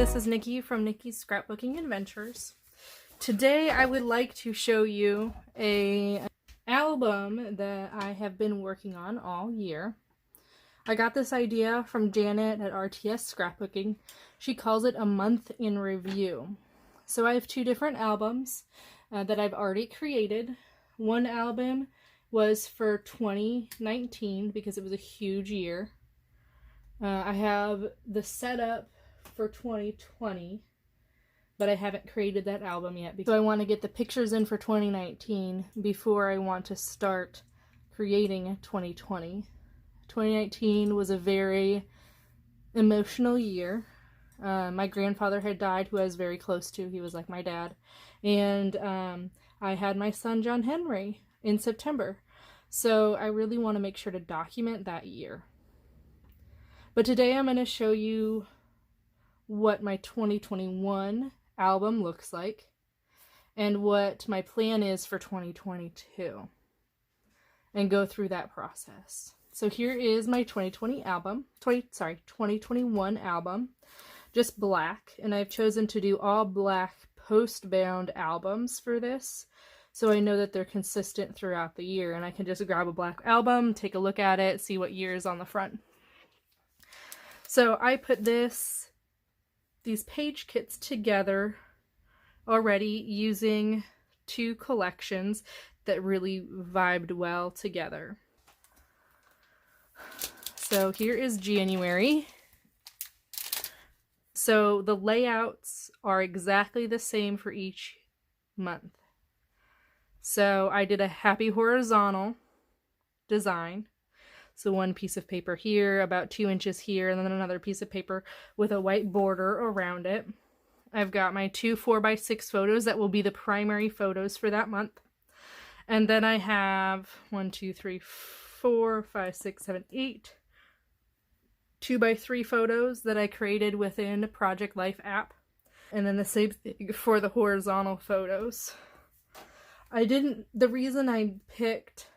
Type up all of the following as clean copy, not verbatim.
this is Nikki from Nikki's Scrapbooking Adventures. Today I would like to show you an album that I have been working on all year. I got this idea from Janet at RTS Scrapbooking. She calls it a month in review. So I have two different albums that I've already created. One album was for 2019 because it was a huge year. I have the setup for 2020, but I haven't created that album yet. So I want to get the pictures in for 2019 before I want to start creating 2020. 2019 was a very emotional year. My grandfather had died, who I was very close to. He was like my dad. And I had my son, John Henry, in September. So I really want to make sure to document that year. But today I'm going to show you what my 2021 album looks like and what my plan is for 2022 and go through that process. So here is my 2021 album, just black, and I've chosen to do all black post-bound albums for this, so I know that they're consistent throughout the year, and I can just grab a black album, take a look at it, see what year is on the front. So I put these page kits together already using two collections that really vibed well together. So here is January. So the layouts are exactly the same for each month. So I did a happy horizontal design. So one piece of paper here, about 2 inches here, and then another piece of paper with a white border around it. I've got my two 4x6 photos that will be the primary photos for that month. And then I have 1, 2, 3, 4, 5, 6, 7, 8 2x3 photos that I created within Project Life app. And then the same thing for the horizontal photos. The reason I picked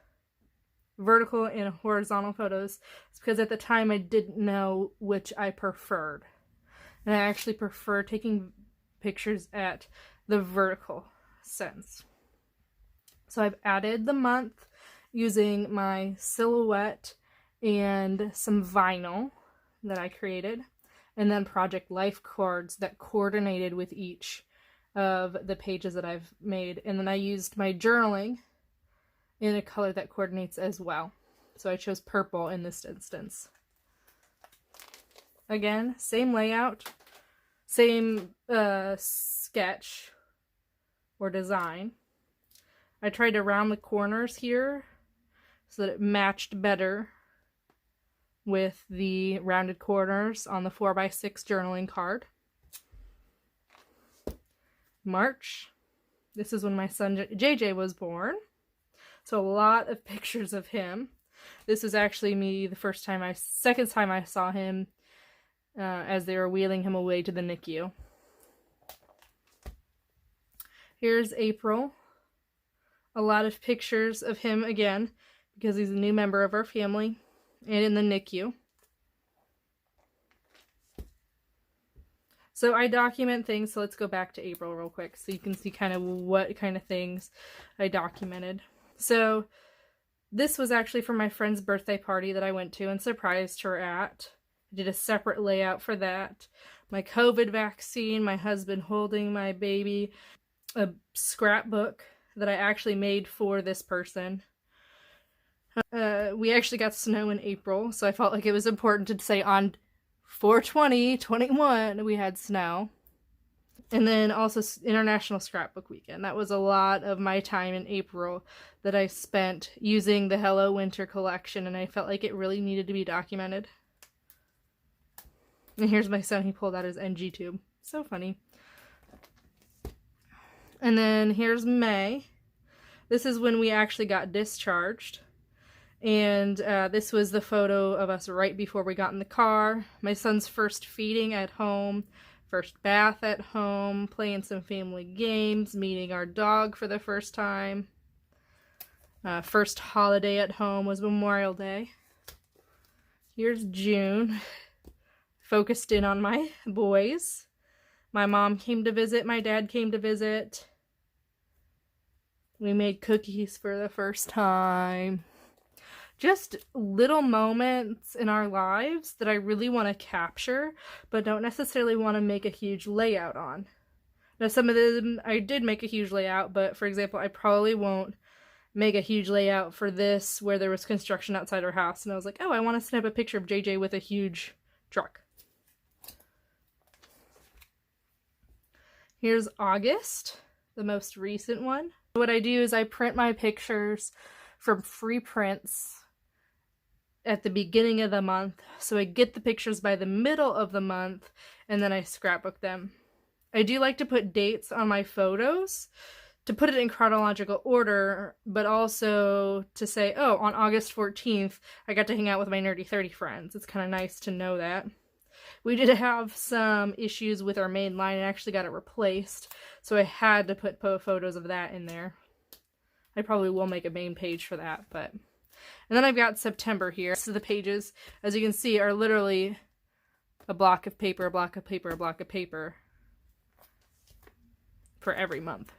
vertical and horizontal photos is because at the time I didn't know which I preferred. And I actually prefer taking pictures at the vertical sense. So I've added the month using my silhouette and some vinyl that I created, and then Project Life cards that coordinated with each of the pages that I've made. And then I used my journaling in a color that coordinates as well. So I chose purple in this instance. Again, same layout, same sketch or design. I tried to round the corners here so that it matched better with the rounded corners on the 4x6 journaling card. March. This is when my son JJ was born. So a lot of pictures of him. This is actually me second time I saw him as they were wheeling him away to the NICU. Here's April. A lot of pictures of him again because he's a new member of our family and in the NICU. So I document things, so let's go back to April real quick so you can see kind of what kind of things I documented. So this was actually for my friend's birthday party that I went to and surprised her at. I did a separate layout for that. My COVID vaccine, my husband holding my baby, a scrapbook that I actually made for this person. We actually got snow in April, so I felt like it was important to say on 4/20/21 we had snow. And then also International Scrapbook Weekend. That was a lot of my time in April that I spent using the Hello Winter collection, and I felt like it really needed to be documented. And here's my son, he pulled out his NG tube. So funny. And then here's May. This is when we actually got discharged. And this was the photo of us right before we got in the car. My son's first feeding at home, first bath at home, playing some family games, meeting our dog for the first time. First holiday at home was Memorial Day. Here's June. Focused in on my boys. My mom came to visit, my dad came to visit. We made cookies for the first time. Just little moments in our lives that I really want to capture, but don't necessarily want to make a huge layout on. Now, some of them I did make a huge layout, but for example, I probably won't make a huge layout for this where there was construction outside our house, and I was like, oh, I want to snap a picture of JJ with a huge truck. Here's August, the most recent one. What I do is I print my pictures from free prints at the beginning of the month, so I get the pictures by the middle of the month, and then I scrapbook them. I do like to put dates on my photos, to put it in chronological order, but also to say, oh, on August 14th, I got to hang out with my Nerdy 30 friends. It's kind of nice to know that. We did have some issues with our main line and actually got it replaced, so I had to put photos of that in there. I probably will make a main page for that, but... And then I've got September here. So the pages, as you can see, are literally a block of paper, a block of paper, a block of paper for every month.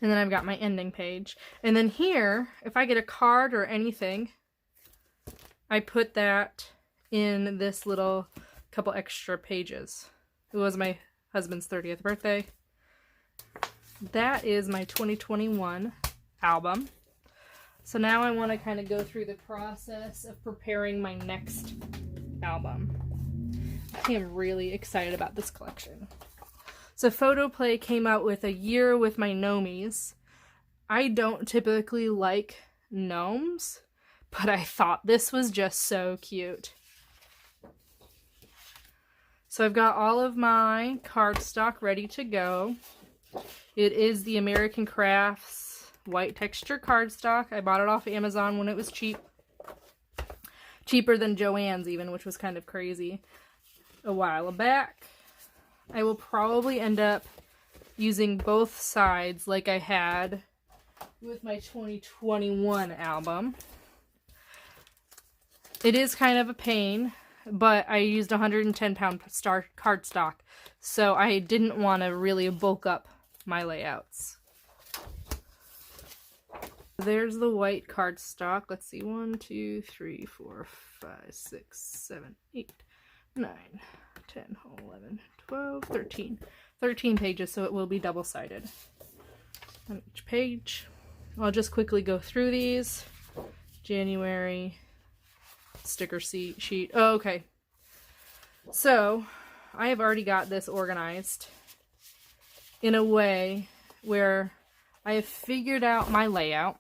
And then I've got my ending page. And then here, if I get a card or anything, I put that in this little couple extra pages. It was my husband's 30th birthday. That is my 2021 album. So now I want to kind of go through the process of preparing my next album. I am really excited about this collection. So Photoplay came out with a year with my Gnomies. I don't typically like gnomes, but I thought this was just so cute. So I've got all of my cardstock ready to go. It is the American Crafts white texture cardstock. I bought it off Amazon when it was cheap. Cheaper than Joann's even, which was kind of crazy a while back. I will probably end up using both sides like I had with my 2021 album. It is kind of a pain, but I used 110-pound cardstock, so I didn't want to really bulk up my layouts. There's the white cardstock. Let's see, 1, 2, 3, 4, 5, 6, 7, 8, 9, 10, 11, 12, 13. 13 pages, so it will be double-sided on each page. I'll just quickly go through these. January sticker sheet. Oh, okay. So, I have already got this organized in a way where I have figured out my layout.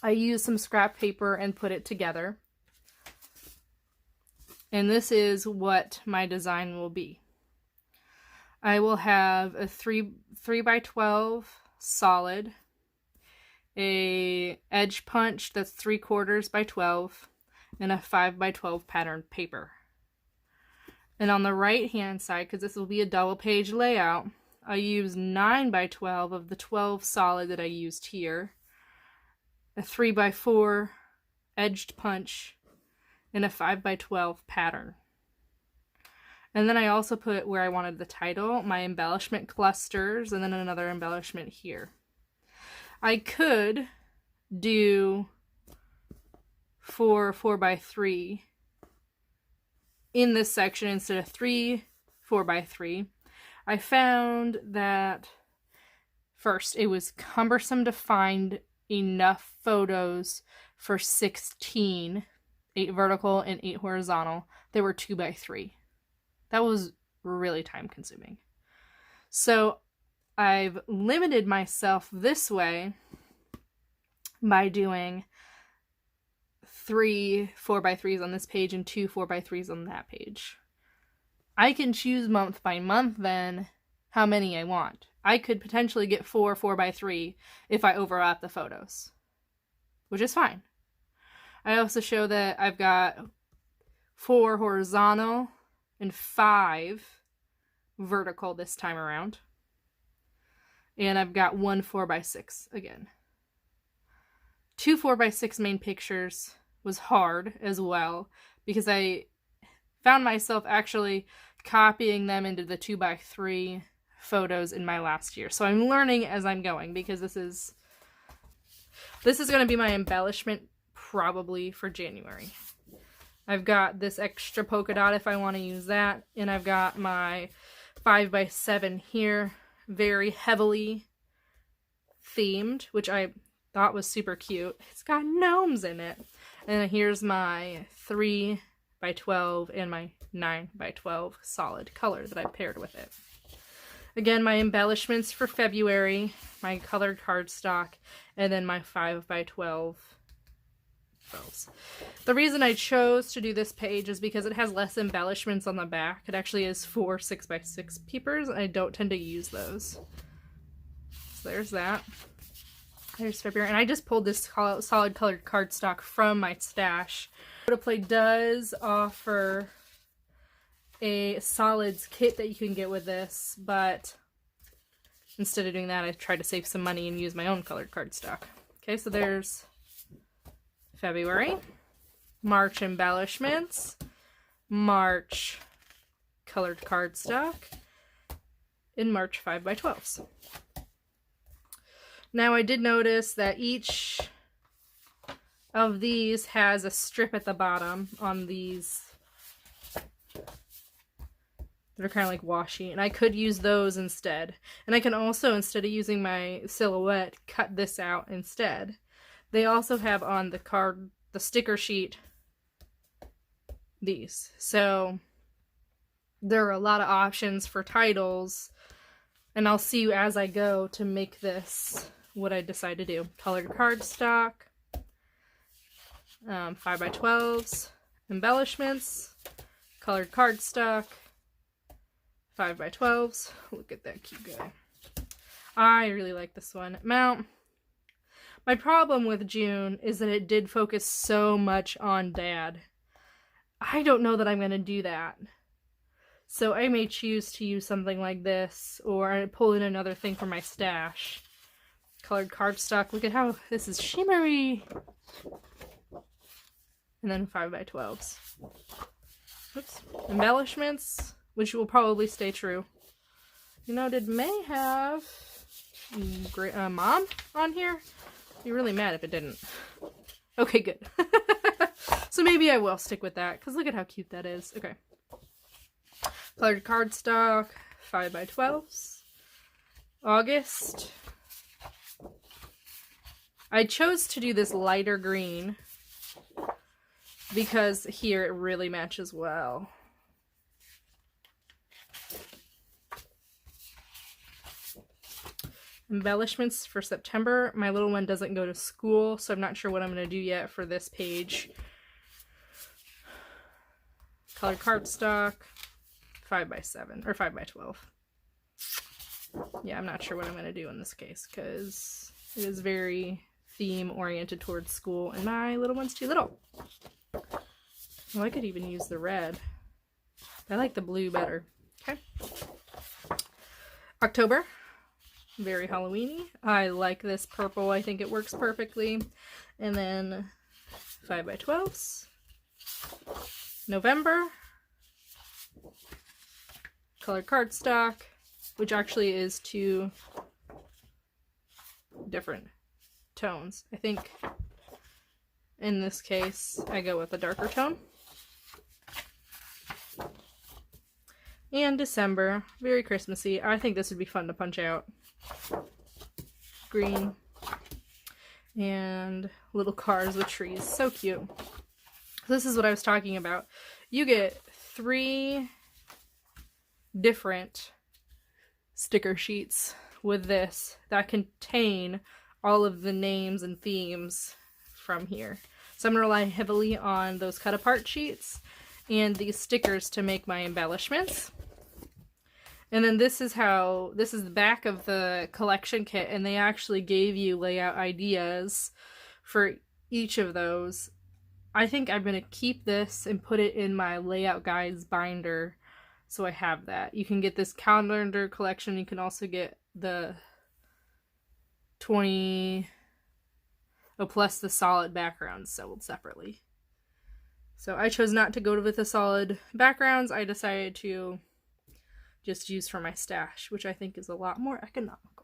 I used some scrap paper and put it together. And this is what my design will be. I will have a 3 by 12 solid, a edge punch that's 3/4 by 12, and a 5 by 12 patterned paper. And on the right hand side, because this will be a double page layout, I use 9 by 12 of the 12 solid that I used here, a 3 by 4 edged punch, and a 5 by 12 pattern. And then I also put where I wanted the title, my embellishment clusters, and then another embellishment here. I could do 4 4x3 in this section instead of 3 4x3. I found that first, it was cumbersome to find enough photos for 16, 8 vertical and 8 horizontal. They were 2x3. That was really time consuming. So I've limited myself this way by doing 3 4x3s on this page and 2 4x3s on that page. I can choose month by month then how many I want. I could potentially get 4 4x3 if I overlap the photos, which is fine. I also show that I've got 4 horizontal and 5 vertical this time around. And I've got 1 4x6 again. 2 4x6 main pictures was hard as well, because I found myself actually copying them into the 2x3 photos in my last year. So I'm learning as I'm going, because this is going to be my embellishment probably for January. I've got this extra polka dot if I want to use that, and I've got my 5x7 here, very heavily themed, which I thought was super cute. It's got gnomes in it. And then here's my 3x12 and my 9x12 solid color that I paired with it. Again, my embellishments for February, my colored cardstock, and then my 5x12 fells. The reason I chose to do this page is because it has less embellishments on the back. It actually is 4 6x6 peepers, and I don't tend to use those. So there's that. There's February, and I just pulled this solid colored cardstock from my stash. Photoplay does offer a solids kit that you can get with this, but instead of doing that, I tried to save some money and use my own colored cardstock. Okay, so there's February, March embellishments, March colored cardstock, in March 5x12s. Now I did notice that each of these has a strip at the bottom on these that are kind of like washi, and I could use those instead. And I can also, instead of using my silhouette, cut this out instead. They also have on the card, the sticker sheet, these. So there are a lot of options for titles, and I'll see you as I go to make this what I decide to do. Colored cardstock, 5x12s, embellishments, colored cardstock, 5x12s. Look at that cute guy. I really like this one. Now, my problem with June is that it did focus so much on Dad. I don't know that I'm going to do that. So I may choose to use something like this, or I pull in another thing from my stash. Colored cardstock. Look at how this is shimmery. And then 5x12s. Oops. Embellishments, which will probably stay true. You know, did May have Mom on here? I'd be really mad if it didn't. Okay, good. So maybe I will stick with that, because look at how cute that is. Okay. Colored cardstock, 5x12s. August. I chose to do this lighter green because here it really matches well. Embellishments for September. My little one doesn't go to school, so I'm not sure what I'm going to do yet for this page. Colored cardstock, 5x7 or 5x12. Yeah, I'm not sure what I'm going to do in this case because it is very theme oriented towards school, and my little one's too little. Well, I could even use the red. I like the blue better. Okay. October. Very Halloween-y. I like this purple. I think it works perfectly. And then 5x12s. November. Colored cardstock, which actually is 2 different tones. I think in this case I go with a darker tone. And December, very Christmassy. I think this would be fun to punch out. Green and little cars with trees. So cute. This is what I was talking about. You get 3 different sticker sheets with this that contain all of the names and themes from here. So I'm going to rely heavily on those cut apart sheets and these stickers to make my embellishments. And then this is the back of the collection kit, and they actually gave you layout ideas for each of those. I think I'm going to keep this and put it in my layout guides binder so I have that. You can get this calendar collection. You can also get the 20 plus the solid backgrounds sold separately. So I chose not to go with the solid backgrounds. I decided to just use for my stash, which I think is a lot more economical.